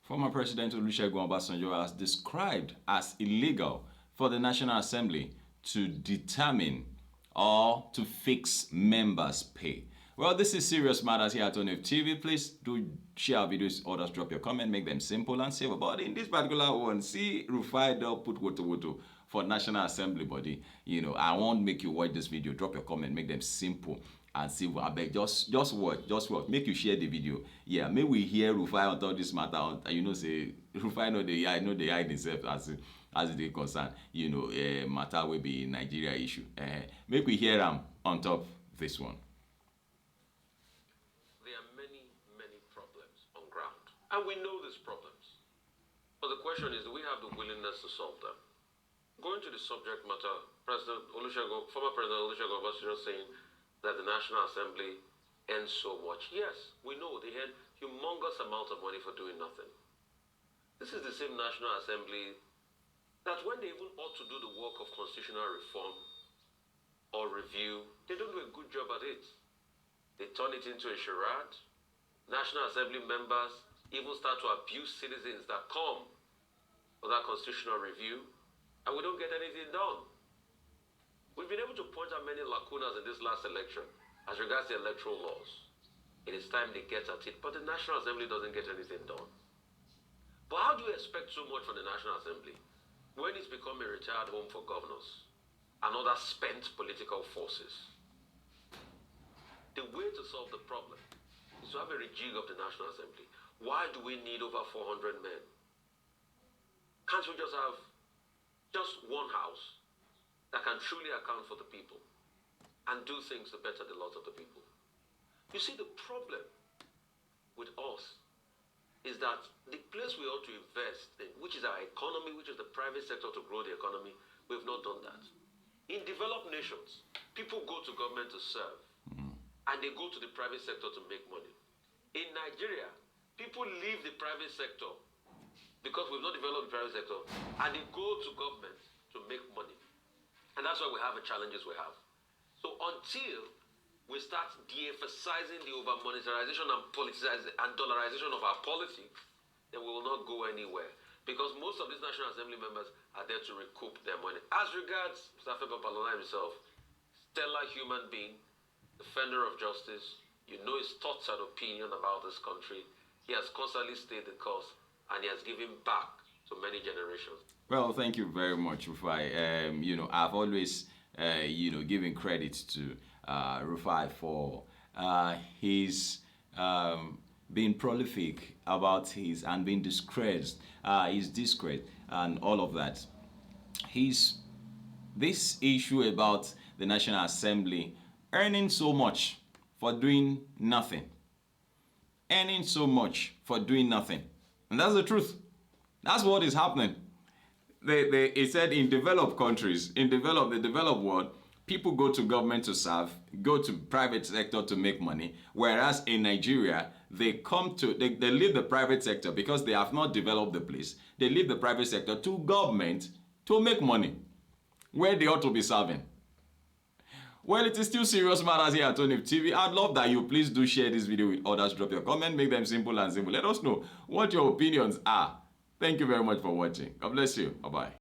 Former President Olusegun Obasanjo has described as illegal for the National Assembly to determine or to fix members' pay. Well, this is serious matters here at ONIF TV. Please do share our videos, others drop your comment, make them simple and safe. But in this particular one, see Rufai don't put woto for National Assembly body. You know, I won't make you watch this video. Drop your comment, make them simple and simple. I beg, just watch. Make you share the video. Yeah, may we hear Rufai on top this matter. You know, say Rufai know they hide themselves as they concern. You know, matter will be Nigeria issue. Make we hear them on top this one. And we know these problems. But the question is, do we have the willingness to solve them? Going to the subject matter, former President Olusegun Obasanjo saying that the National Assembly earns so much. Yes, we know they earn humongous amount of money for doing nothing. This is the same National Assembly that when they even ought to do the work of constitutional reform or review, they don't do a good job at it. They turn it into a charade. National Assembly members even start to abuse citizens that come for that constitutional review, and we don't get anything done. We've been able to point out many lacunas in this last election as regards the electoral laws. It is time they get at it, but the National Assembly doesn't get anything done. But how do you expect so much from the National Assembly when it's become a retired home for governors and other spent political forces? The way to solve the problem is to have a rejig of the National Assembly. Why do we need over 400 men? Can't we just have just one house that can truly account for the people and do things to better the lot of the people? You see, the problem with us is that the place we ought to invest in, which is our economy, which is the private sector to grow the economy, we've not done that. In developed nations, people go to government to serve, and they go to the private sector to make money. In Nigeria, people leave the private sector because we've not developed the private sector, and they go to government to make money. And that's why we have the challenges we have. So until we start de-emphasizing the over-monetarization and politicization and dollarization of our politics, then we will not go anywhere. Because most of these National Assembly members are there to recoup their money. As regards Mr. Babalola himself, stellar human being, defender of justice, you know his thoughts and opinion about this country. He has constantly stayed the course, and he has given back to many generations. Well, thank you very much, Rufai. You know, I've always, given credit to Rufai for his being prolific about his and being discreet, his discreet, and all of that. This issue about the National Assembly earning so much for doing nothing. Earning so much for doing nothing. And that's the truth. That's what is happening. It said in developed countries, the developed world, people go to government to serve, go to private sector to make money, whereas in Nigeria, they leave the private sector because they have not developed the place. They leave the private sector to government to make money, where they ought to be serving. Well, it is still serious matters here at ONIF TV. I'd love that you please do share this video with others. Drop your comment, make them simple and simple. Let us know what your opinions are. Thank you very much for watching. God bless you. Bye-bye.